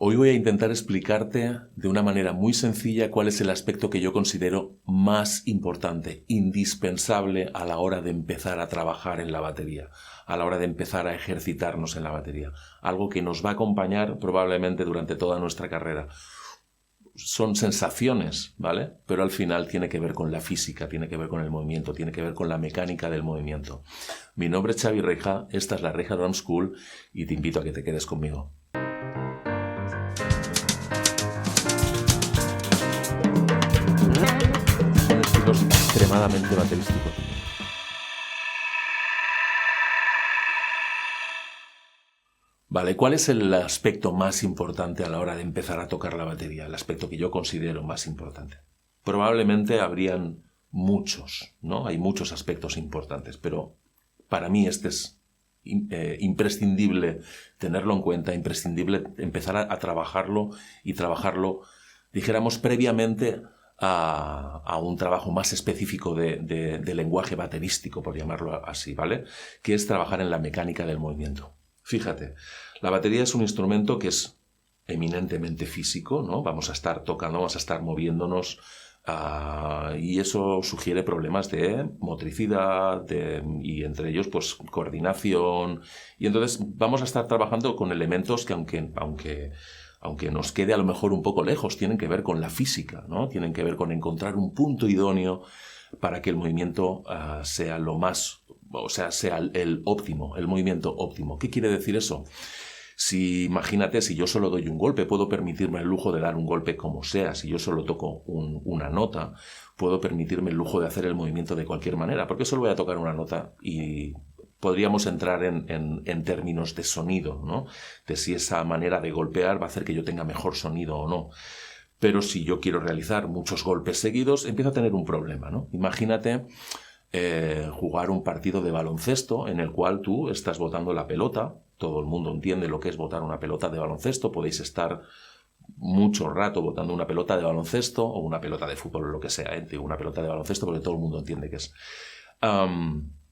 Hoy voy a intentar explicarte de una manera muy sencilla cuál es el aspecto que yo considero más importante, indispensable a la hora de empezar a trabajar en la batería, a la hora de empezar a ejercitarnos en la batería. Algo que nos va a acompañar probablemente durante toda nuestra carrera. Son sensaciones, ¿vale? Pero al final tiene que ver con la física, tiene que ver con el movimiento, tiene que ver con la mecánica del movimiento. Mi nombre es Xavi Reja, esta es la Reja Drum School y te invito a que te quedes conmigo. Son estilos extremadamente baterísticos. Vale, ¿cuál es el aspecto más importante a la hora de empezar a tocar la batería? El aspecto que yo considero más importante. Probablemente habrían muchos, ¿no? Hay muchos aspectos importantes, pero para mí este es imprescindible tenerlo en cuenta, imprescindible empezar a trabajarlo y trabajarlo, dijéramos, previamente a un trabajo más específico de lenguaje baterístico, por llamarlo así, ¿vale? Que es trabajar en la mecánica del movimiento. Fíjate, la batería es un instrumento que es eminentemente físico, ¿no? Vamos a estar tocando, vamos a estar moviéndonos y eso sugiere problemas de motricidad y entre ellos pues coordinación, y entonces vamos a estar trabajando con elementos que aunque nos quede a lo mejor un poco lejos, tienen que ver con la física, ¿no? Tienen que ver con encontrar un punto idóneo para que el movimiento sea lo más, o sea, sea el óptimo, el movimiento óptimo. ¿Qué quiere decir eso? Imagínate, si yo solo doy un golpe, puedo permitirme el lujo de dar un golpe como sea. Si yo solo toco una nota, puedo permitirme el lujo de hacer el movimiento de cualquier manera, porque solo voy a tocar una nota y podríamos entrar en términos de sonido, ¿no? De si esa manera de golpear va a hacer que yo tenga mejor sonido o no. Pero si yo quiero realizar muchos golpes seguidos, empiezo a tener un problema, ¿no? Imagínate jugar un partido de baloncesto en el cual tú estás botando la pelota. Todo el mundo entiende lo que es botar una pelota de baloncesto. Podéis estar mucho rato botando una pelota de baloncesto o una pelota de fútbol o lo que sea. Digo una pelota de baloncesto porque todo el mundo entiende que es.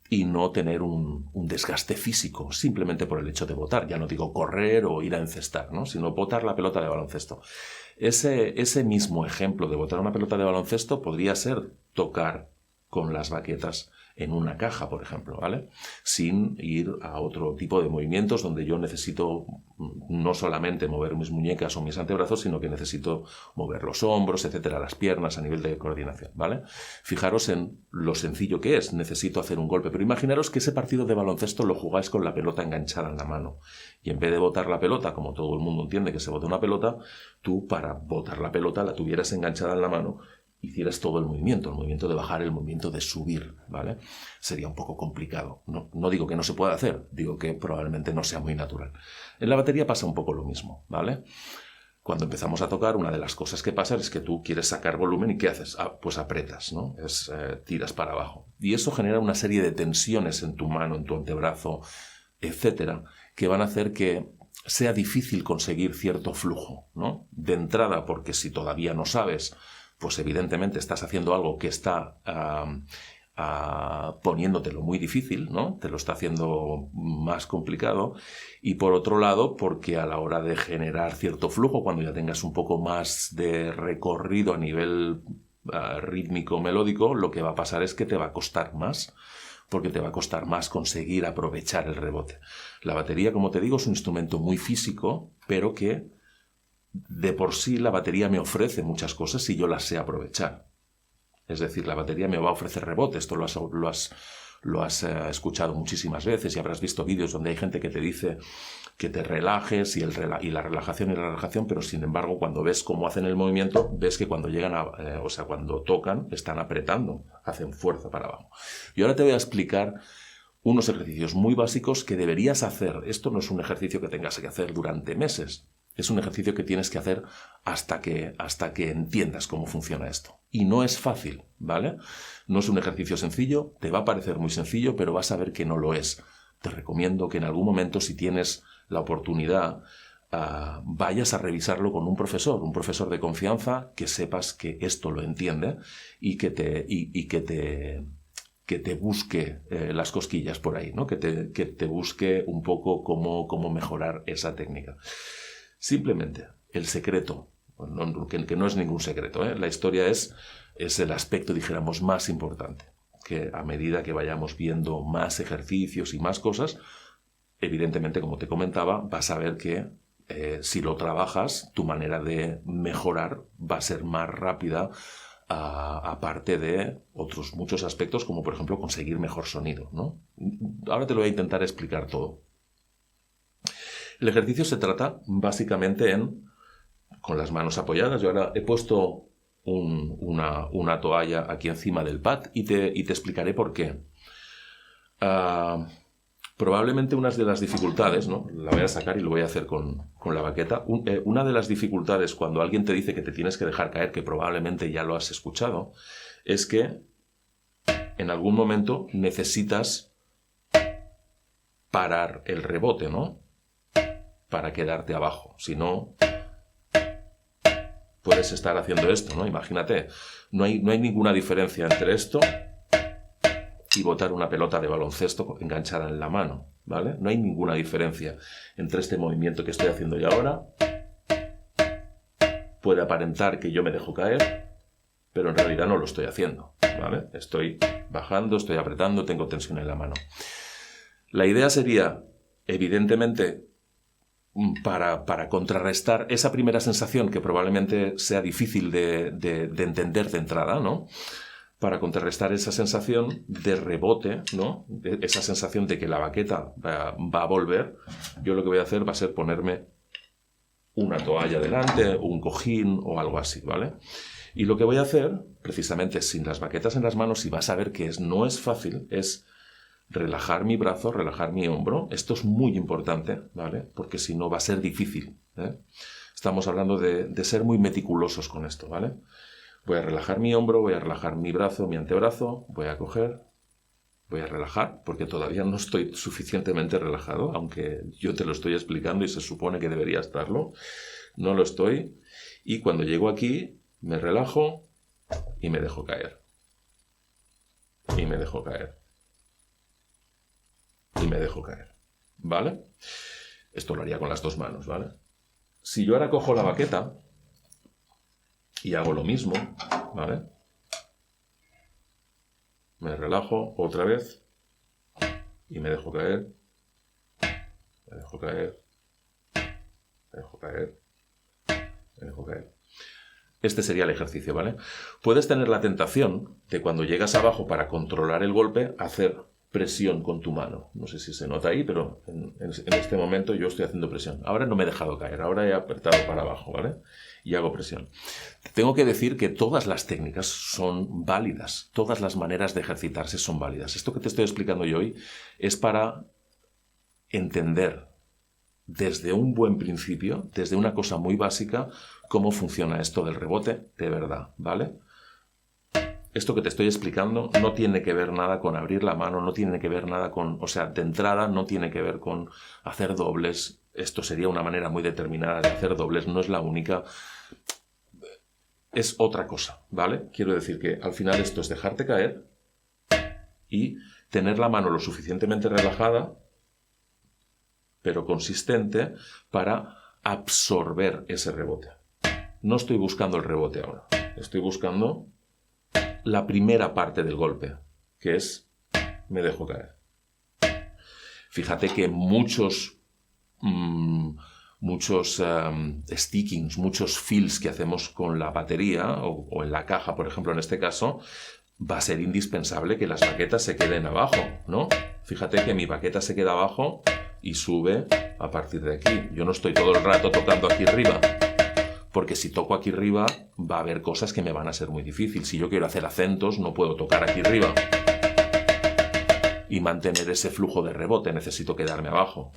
Y no tener un desgaste físico simplemente por el hecho de botar. Ya no digo correr o ir a encestar, ¿no? Sino botar la pelota de baloncesto. Ese mismo ejemplo de botar una pelota de baloncesto podría ser tocar con las baquetas en una caja, por ejemplo, ¿vale? Sin ir a otro tipo de movimientos donde yo necesito no solamente mover mis muñecas o mis antebrazos, sino que necesito mover los hombros, etcétera, las piernas a nivel de coordinación, ¿vale? Fijaros en lo sencillo que es, necesito hacer un golpe, pero imaginaros que ese partido de baloncesto lo jugáis con la pelota enganchada en la mano y en vez de botar la pelota, como todo el mundo entiende que se bota una pelota, tú para botar la pelota la tuvieras enganchada en la mano, hicieras todo el movimiento de bajar, el movimiento de subir, ¿vale? Sería un poco complicado. No digo que no se pueda hacer, digo que probablemente no sea muy natural. En la batería pasa un poco lo mismo, ¿vale? Cuando empezamos a tocar, una de las cosas que pasa es que tú quieres sacar volumen y ¿qué haces? Pues apretas, ¿no? Tiras para abajo. Y eso genera una serie de tensiones en tu mano, en tu antebrazo, etcétera, que van a hacer que sea difícil conseguir cierto flujo, ¿no? De entrada, porque si todavía no sabes, pues evidentemente estás haciendo algo que está poniéndotelo muy difícil, ¿no? Te lo está haciendo más complicado. Y por otro lado, porque a la hora de generar cierto flujo, cuando ya tengas un poco más de recorrido a nivel rítmico, melódico, lo que va a pasar es que te va a costar más, porque te va a costar más conseguir aprovechar el rebote. La batería, como te digo, es un instrumento muy físico, pero que de por sí la batería me ofrece muchas cosas si yo las sé aprovechar. Es decir, la batería me va a ofrecer rebote. Esto lo has escuchado muchísimas veces y habrás visto vídeos donde hay gente que te dice que te relajes y la relajación, pero sin embargo cuando ves cómo hacen el movimiento, ves que cuando llegan cuando tocan, están apretando, hacen fuerza para abajo. Y ahora te voy a explicar unos ejercicios muy básicos que deberías hacer. Esto no es un ejercicio que tengas que hacer durante meses. Es un ejercicio que tienes que hacer hasta que entiendas cómo funciona esto. Y no es fácil, ¿vale? No es un ejercicio sencillo, te va a parecer muy sencillo, pero vas a ver que no lo es. Te recomiendo que en algún momento, si tienes la oportunidad, vayas a revisarlo con un profesor de confianza, que sepas que esto lo entiende y que te busque las cosquillas por ahí, ¿no? Que te busque un poco cómo mejorar esa técnica. Simplemente, el secreto, que no es ningún secreto, la historia es el aspecto, dijéramos, más importante, que a medida que vayamos viendo más ejercicios y más cosas, evidentemente, como te comentaba, vas a ver que si lo trabajas, tu manera de mejorar va a ser más rápida, aparte de otros muchos aspectos, como por ejemplo conseguir mejor sonido, ¿no? Ahora te lo voy a intentar explicar todo. El ejercicio se trata básicamente con las manos apoyadas. Yo ahora he puesto una toalla aquí encima del pad y te explicaré por qué. Probablemente una de las dificultades, ¿no? La voy a sacar y lo voy a hacer con la baqueta. Una de las dificultades cuando alguien te dice que te tienes que dejar caer, que probablemente ya lo has escuchado, es que en algún momento necesitas parar el rebote, ¿no? Para quedarte abajo. Si no, puedes estar haciendo esto, ¿no? Imagínate, no hay ninguna diferencia entre esto y botar una pelota de baloncesto enganchada en la mano, ¿vale? No hay ninguna diferencia entre este movimiento que estoy haciendo yo ahora. Puede aparentar que yo me dejo caer, pero en realidad no lo estoy haciendo, ¿vale? Estoy bajando, estoy apretando, tengo tensión en la mano. La idea sería, evidentemente, para contrarrestar esa primera sensación que probablemente sea difícil de entender de entrada, ¿no? Para contrarrestar esa sensación de rebote, ¿no? Esa sensación de que la baqueta va a volver, yo lo que voy a hacer va a ser ponerme una toalla delante, un cojín o algo así, ¿vale? Y lo que voy a hacer, precisamente sin las baquetas en las manos, y vas a ver que no es fácil, es relajar mi brazo, relajar mi hombro. Esto es muy importante, ¿vale? Porque si no va a ser difícil, ¿eh? Estamos hablando de ser muy meticulosos con esto, ¿vale? Voy a relajar mi hombro, voy a relajar mi brazo, mi antebrazo, voy a coger, voy a relajar, porque todavía no estoy suficientemente relajado, aunque yo te lo estoy explicando y se supone que debería estarlo. No lo estoy. Y cuando llego aquí, me relajo y me dejo caer. Y me dejo caer. Y me dejo caer. ¿Vale? Esto lo haría con las dos manos, ¿vale? Si yo ahora cojo la baqueta y hago lo mismo, ¿vale? Me relajo otra vez y me dejo caer, me dejo caer, me dejo caer, me dejo caer. Este sería el ejercicio, ¿vale? Puedes tener la tentación de cuando llegas abajo para controlar el golpe, hacer presión con tu mano. No sé si se nota ahí, pero en este momento yo estoy haciendo presión. Ahora no me he dejado caer, ahora he apretado para abajo, ¿vale? Y hago presión. Tengo que decir que todas las técnicas son válidas, todas las maneras de ejercitarse son válidas. Esto que te estoy explicando yo hoy es para entender desde un buen principio, desde una cosa muy básica, cómo funciona esto del rebote de verdad, ¿vale? Esto que te estoy explicando no tiene que ver nada con abrir la mano, no tiene que ver nada con, o sea, de entrada no tiene que ver con hacer dobles. Esto sería una manera muy determinada de hacer dobles, no es la única. Es otra cosa, ¿vale? Quiero decir que al final esto es dejarte caer y tener la mano lo suficientemente relajada, pero consistente, para absorber ese rebote. No estoy buscando el rebote ahora, estoy buscando la primera parte del golpe, que es me dejo caer. Fíjate que muchos stickings, muchos fills que hacemos con la batería o en la caja, por ejemplo, en este caso, va a ser indispensable que las baquetas se queden abajo, ¿no? Fíjate que mi baqueta se queda abajo y sube a partir de aquí. Yo no estoy todo el rato tocando aquí arriba, porque si toco aquí arriba va a haber cosas que me van a ser muy difíciles. Si yo quiero hacer acentos, no puedo tocar aquí arriba y mantener ese flujo de rebote, necesito quedarme abajo.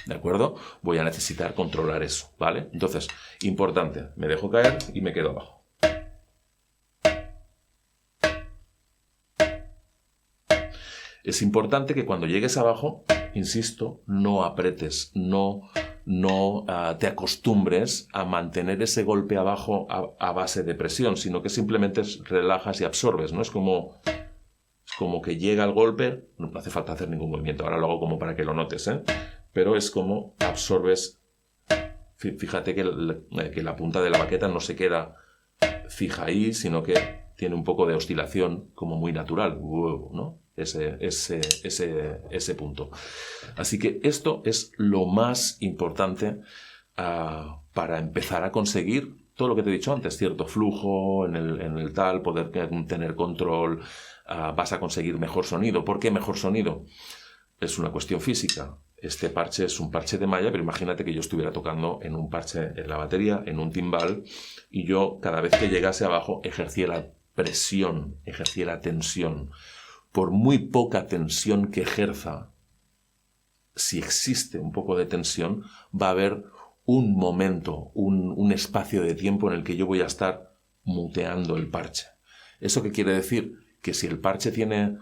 ¿De acuerdo? Voy a necesitar controlar eso, ¿vale? Entonces, importante, me dejo caer y me quedo abajo. Es importante que cuando llegues abajo, insisto, no apretes, no te acostumbres a mantener ese golpe abajo a base de presión, sino que simplemente relajas y absorbes, ¿no? Es como como que llega el golpe, no hace falta hacer ningún movimiento, ahora lo hago como para que lo notes, pero es como absorbes. Fíjate que la punta de la baqueta no se queda fija ahí, sino que tiene un poco de oscilación como muy natural, ¿no? Ese punto. Así que esto es lo más importante para empezar a conseguir todo lo que te he dicho antes, cierto flujo en el tal, poder tener control, vas a conseguir mejor sonido. ¿Por qué mejor sonido? Es una cuestión física. Este parche es un parche de malla, pero imagínate que yo estuviera tocando en un parche en la batería, en un timbal, y yo cada vez que llegase abajo ejerciera presión, ejerciera tensión. Por muy poca tensión que ejerza, si existe un poco de tensión, va a haber un momento, un espacio de tiempo en el que yo voy a estar muteando el parche. ¿Eso qué quiere decir? Que si el parche tiene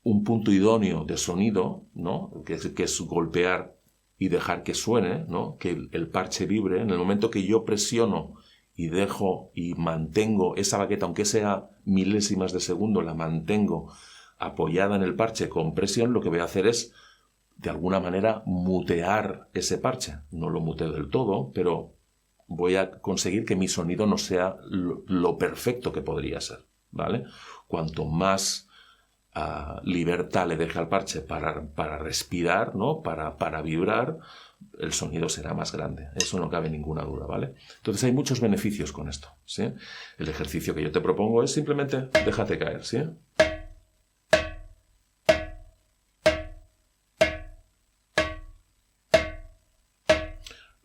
un punto idóneo de sonido, ¿no? que es golpear y dejar que suene, ¿no? Que el parche vibre, en el momento que yo presiono y dejo y mantengo esa baqueta, aunque sea milésimas de segundo, la mantengo apoyada en el parche con presión, lo que voy a hacer es, de alguna manera, mutear ese parche. No lo muteo del todo, pero voy a conseguir que mi sonido no sea lo perfecto que podría ser, ¿vale? Cuanto más libertad le deje al parche para respirar, ¿no? Para vibrar, el sonido será más grande. Eso no cabe ninguna duda, ¿vale? Entonces hay muchos beneficios con esto, ¿sí? El ejercicio que yo te propongo es simplemente déjate caer, ¿sí?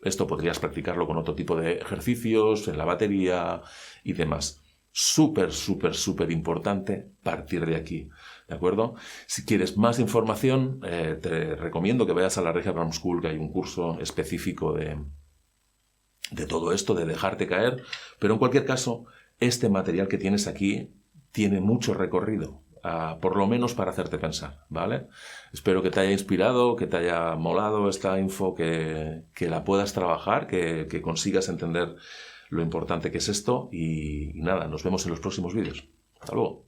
Esto podrías practicarlo con otro tipo de ejercicios, en la batería y demás. Súper, súper, súper importante partir de aquí, ¿de acuerdo? Si quieres más información, te recomiendo que vayas a la Regia Drum School, que hay un curso específico de todo esto, de dejarte caer, pero en cualquier caso, este material que tienes aquí tiene mucho recorrido, por lo menos para hacerte pensar, ¿vale? Espero que te haya inspirado, que te haya molado esta info, que la puedas trabajar, que consigas entender lo importante que es esto y nada, nos vemos en los próximos vídeos. Hasta luego.